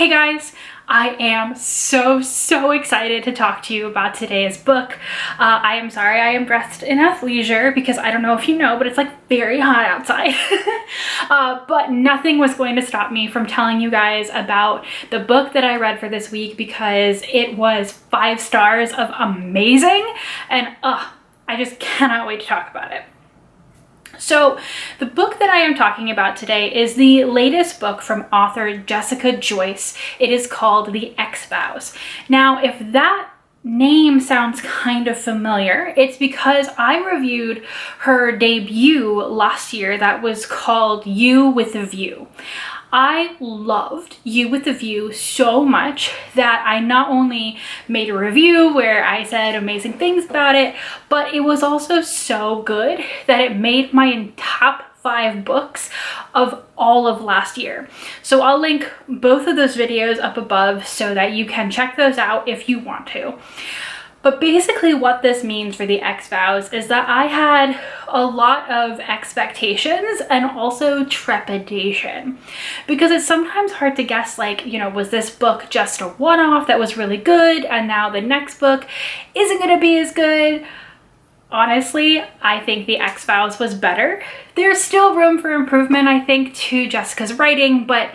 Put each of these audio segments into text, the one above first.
Hey guys, I am so excited to talk to you about today's book. I am sorry I am dressed in athleisure because I don't know if you know, but it's like very hot outside. But nothing was going to stop me from telling you guys about the book that I read for this week because it was 5 stars of amazing, and I just cannot wait to talk about it. So the book that I am talking about today is the latest book from author Jessica Joyce. It is called The Ex Vows. Now, if that name sounds kind of familiar, it's because I reviewed her debut last year that was called You with a View. I loved You with a View so much that I not only made a review where I said amazing things about it, but it was also so good that it made my top 5 books of all of last year. So I'll link both of those videos up above so that you can check those out if you want to. But basically what this means for the Ex Vows is that I had a lot of expectations and also trepidation, because it's sometimes hard to guess, like, you know, was this book just a one-off that was really good and now the next book isn't going to be as good? Honestly, I think the Ex Vows was better. There's still room for improvement, I think, to Jessica's writing, but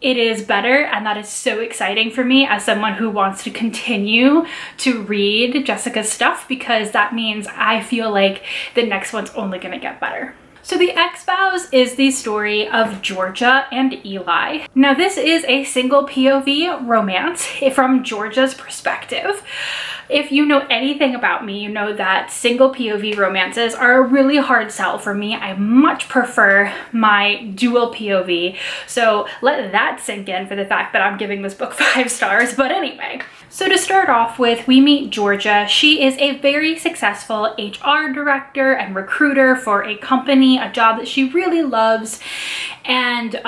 it is better, and that is so exciting for me as someone who wants to continue to read Jessica's stuff, because that means I feel like the next one's only gonna get better. So The Ex Vows is the story of Georgia and Eli. Now this is a single POV romance from Georgia's perspective. If you know anything about me, you know that single POV romances are a really hard sell for me. I much prefer my dual POV. So let that sink in for the fact that I'm giving this book 5 stars. But anyway, so to start off with, we meet Georgia. She is a very successful HR director and recruiter for a company, a job that she really loves. And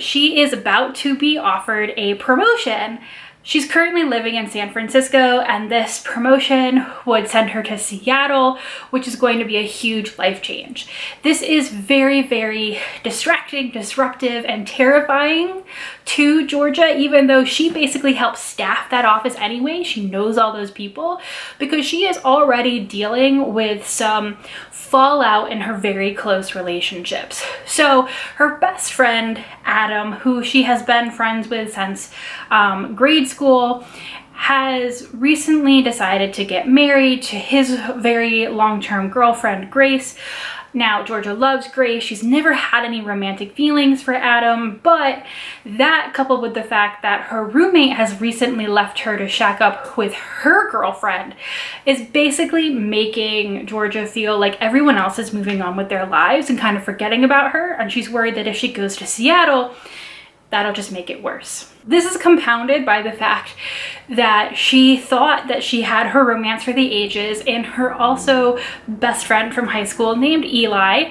she is about to be offered a promotion. She's currently living in San Francisco, and this promotion would send her to Seattle, which is going to be a huge life change. This is very distracting, disruptive, and terrifying to Georgia, even though she basically helps staff that office anyway. She knows all those people because she is already dealing with some fallout in her very close relationships. So her best friend, Adam, who she has been friends with since grade school, has recently decided to get married to his very long-term girlfriend, Grace. Now, Georgia loves Grace. She's never had any romantic feelings for Adam, but that, coupled with the fact that her roommate has recently left her to shack up with her girlfriend, is basically making Georgia feel like everyone else is moving on with their lives and kind of forgetting about her, and she's worried that if she goes to Seattle, that'll just make it worse. This is compounded by the fact that she thought that she had her romance for the ages in her also best friend from high school named Eli.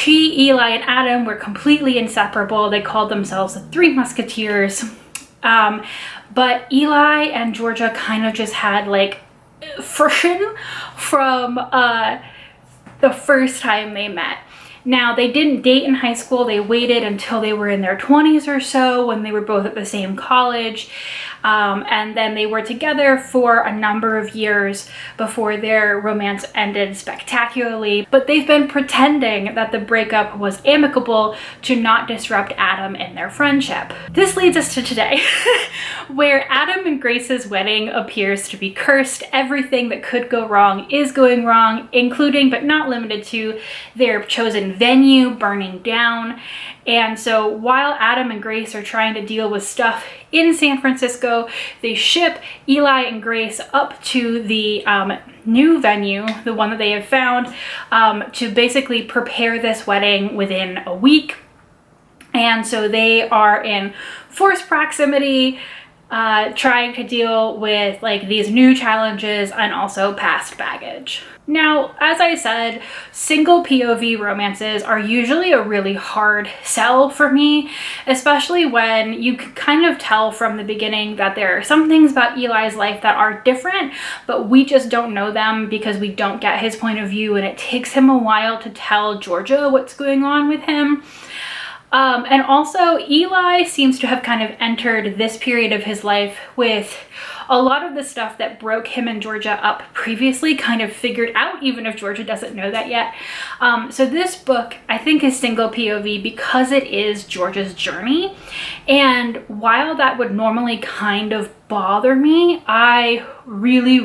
Eli, and Adam were completely inseparable. They called themselves the 3 Musketeers. But Eli and Georgia kind of just had like friction from the first time they met. Now, they didn't date in high school. They waited until they were in their 20s or so when they were both at the same college. And then they were together for a number of years before their romance ended spectacularly. But they've been pretending that the breakup was amicable to not disrupt Adam in their friendship. This leads us to today, where Adam and Grace's wedding appears to be cursed. Everything that could go wrong is going wrong, including but not limited to their chosen venue burning down. And so while Adam and Grace are trying to deal with stuff in San Francisco, they ship Eli and Grace up to the new venue, the one that they have found, to basically prepare this wedding within a week. And so they are in forced proximity, trying to deal with like these new challenges and also past baggage. Now, as I said, single POV romances are usually a really hard sell for me, especially when you can kind of tell from the beginning that there are some things about Eli's life that are different, but we just don't know them because we don't get his point of view, and it takes him a while to tell Georgia what's going on with him. And also Eli seems to have kind of entered this period of his life with a lot of the stuff that broke him and Georgia up previously kind of figured out, even if Georgia doesn't know that yet. So this book, I think, is single POV because it is Georgia's journey. And while that would normally kind of bother me, I really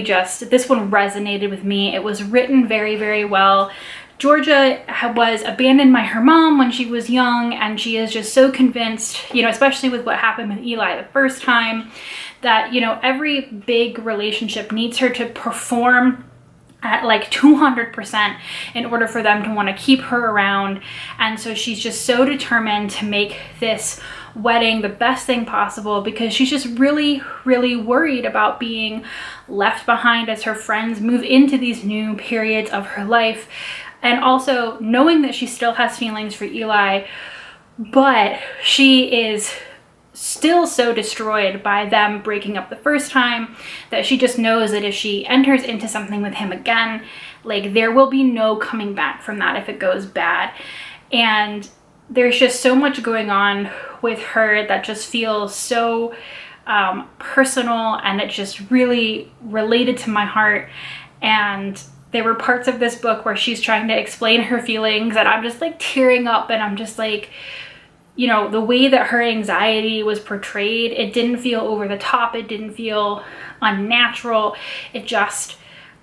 just, this one resonated with me. It was written very, very well. Georgia was abandoned by her mom when she was young, and she is just so convinced, you know, especially with what happened with Eli the first time, that, you know, every big relationship needs her to perform at like 200% in order for them to want to keep her around. And so she's just so determined to make this wedding the best thing possible because she's just really worried about being left behind as her friends move into these new periods of her life. And also knowing that she still has feelings for Eli, but she is still so destroyed by them breaking up the first time that she just knows that if she enters into something with him again, like, there will be no coming back from that if it goes bad. And there's just so much going on with her that just feels so personal, and it just really related to my heart. And there were parts of this book where she's trying to explain her feelings and I'm just like tearing up, and I'm just like, you know, the way that her anxiety was portrayed, it didn't feel over the top. It didn't feel unnatural. It just,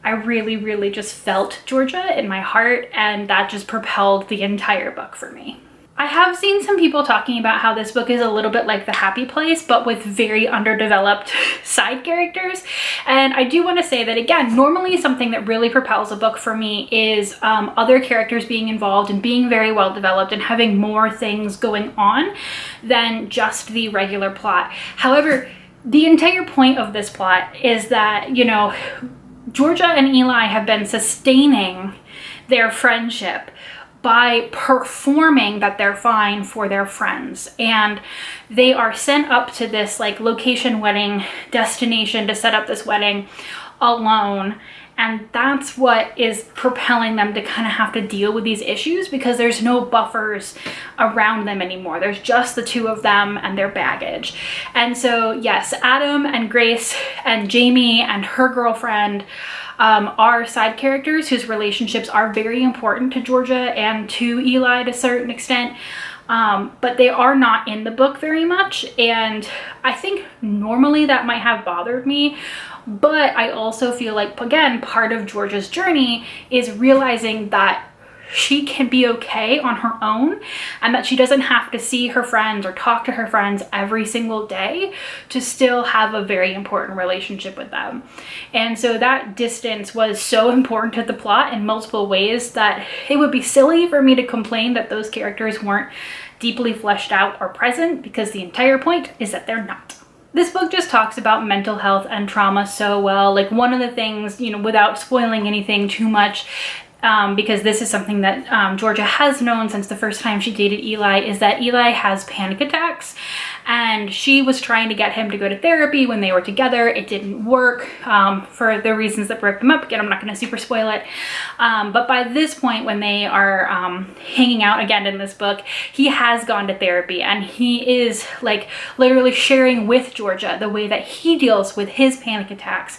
I really just felt Georgia in my heart, and that just propelled the entire book for me. I have seen some people talking about how this book is a little bit like The Happy Place, but with very underdeveloped side characters. And I do want to say that, again, normally something that really propels a book for me is other characters being involved and being very well developed and having more things going on than just the regular plot. However, the entire point of this plot is that, you know, Georgia and Eli have been sustaining their friendship by performing that they're fine for their friends, and they are sent up to this like location wedding destination to set up this wedding alone, and that's what is propelling them to kind of have to deal with these issues because there's no buffers around them anymore. There's just the two of them and their baggage. And so yes, Adam and Grace and Jamie and her girlfriend are side characters whose relationships are very important to Georgia and to Eli to a certain extent, but they are not in the book very much, and I think normally that might have bothered me, but I also feel like, again, part of Georgia's journey is realizing that she can be okay on her own and that she doesn't have to see her friends or talk to her friends every single day to still have a very important relationship with them. And so that distance was so important to the plot in multiple ways that it would be silly for me to complain that those characters weren't deeply fleshed out or present, because the entire point is that they're not. This book just talks about mental health and trauma so well. Like, one of the things, you know, without spoiling anything too much, because this is something that Georgia has known since the first time she dated Eli, is that Eli has panic attacks, and she was trying to get him to go to therapy when they were together. It didn't work for the reasons that broke them up. Again, I'm not going to super spoil it, but by this point, when they are hanging out again in this book, he has gone to therapy, and he is like literally sharing with Georgia the way that he deals with his panic attacks,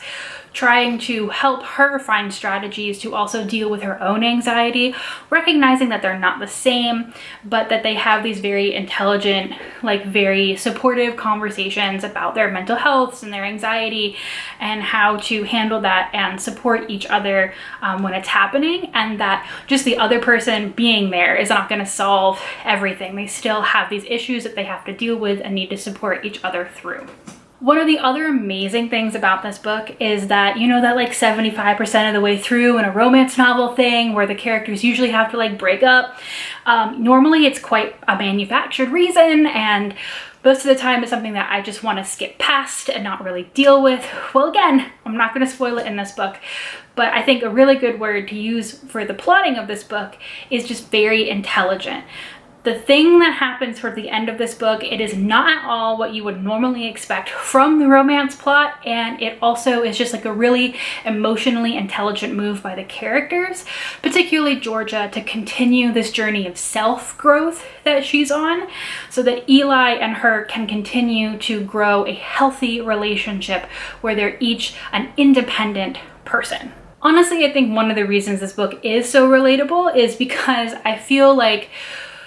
trying to help her find strategies to also deal with her own anxiety, recognizing that they're not the same, but that they have these very intelligent, like very supportive conversations about their mental health and their anxiety and how to handle that and support each other when it's happening, and that just the other person being there is not going to solve everything. They still have these issues that they have to deal with and need to support each other through. One of the other amazing things about this book is that, you know, that like 75% of the way through in a romance novel thing where the characters usually have to like break up, normally it's quite a manufactured reason, and most of the time it's something that I just want to skip past and not really deal with. Well, again, I'm not going to spoil it in this book, but I think a really good word to use for the plotting of this book is just very intelligent. The thing that happens toward the end of this book, it is not at all what you would normally expect from the romance plot, and it also is just like a really emotionally intelligent move by the characters, particularly Georgia, to continue this journey of self-growth that she's on, so that Eli and her can continue to grow a healthy relationship where they're each an independent person. Honestly, I think one of the reasons this book is so relatable is because I feel like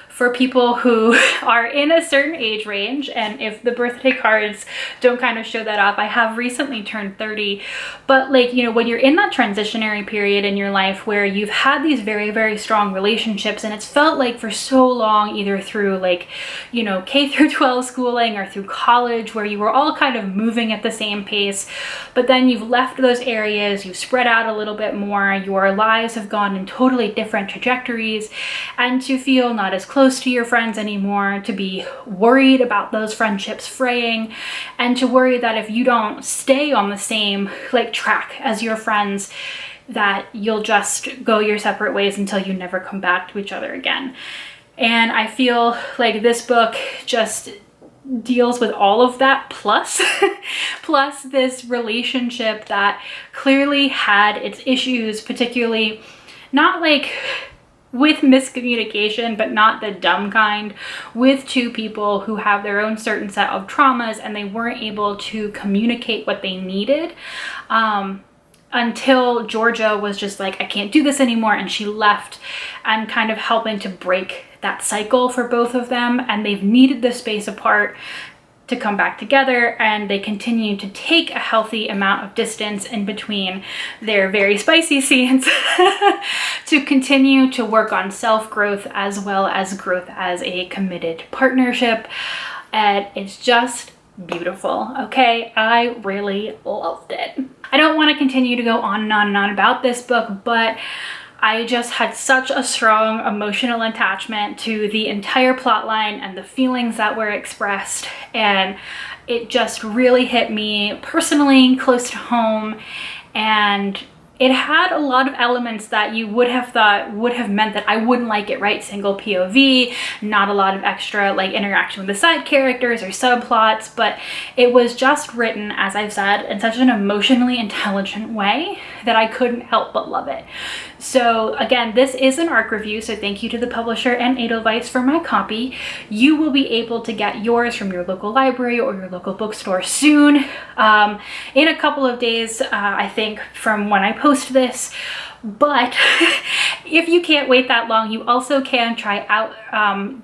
for people who are in a certain age range, and if the birthday cards don't kind of show that off, I have recently turned 30, but like, you know, when you're in that transitionary period in your life where you've had these very, very strong relationships, and it's felt like for so long, either through like, you know, K through 12 schooling or through college, where you were all kind of moving at the same pace, but then you've left those areas, you've spread out a little bit more, your lives have gone in totally different trajectories, and to feel not as close to your friends anymore, to be worried about those friendships fraying, and to worry that if you don't stay on the same like track as your friends, that you'll just go your separate ways until you never come back to each other again. And I feel like this book just deals with all of that plus plus this relationship that clearly had its issues, particularly not like with miscommunication, but not the dumb kind, with two people who have their own certain set of traumas, and they weren't able to communicate what they needed until Georgia was just like, I can't do this anymore, and she left, and kind of helping to break that cycle for both of them. And they've needed the space apart to come back together, and they continue to take a healthy amount of distance in between their very spicy scenes to continue to work on self-growth as well as growth as a committed partnership. And it's just beautiful. Okay, I really loved it. I don't want to continue to go on and on and on about this book, but I just had such a strong emotional attachment to the entire plot line and the feelings that were expressed, and it just really hit me personally close to home. And it had a lot of elements that you would have thought would have meant that I wouldn't like it, right? Single POV, not a lot of extra like interaction with the side characters or subplots, but it was just written, as I've said, in such an emotionally intelligent way that I couldn't help but love it. So again, this is an ARC review, so thank you to the publisher and Edelweiss for my copy. You will be able to get yours from your local library or your local bookstore soon, in a couple of days, I think, from when I post this. But if you can't wait that long, you also can try out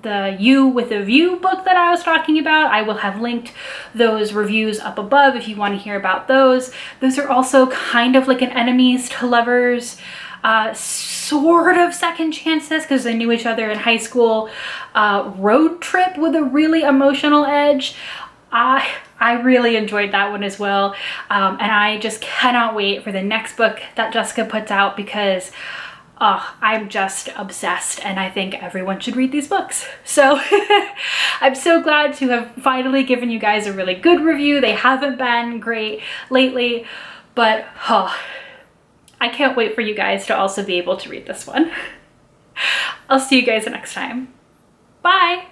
the You with a View book that I was talking about. I will have linked those reviews up above if you want to hear about those. Those are also kind of like an enemies to lovers sort of second chances, because they knew each other in high school, road trip with a really emotional edge. I really enjoyed that one as well, and I just cannot wait for the next book that Jessica puts out, because I'm just obsessed, and I think everyone should read these books. So I'm so glad to have finally given you guys a really good review. They haven't been great lately, but I can't wait for you guys to also be able to read this one. I'll see you guys next time. Bye!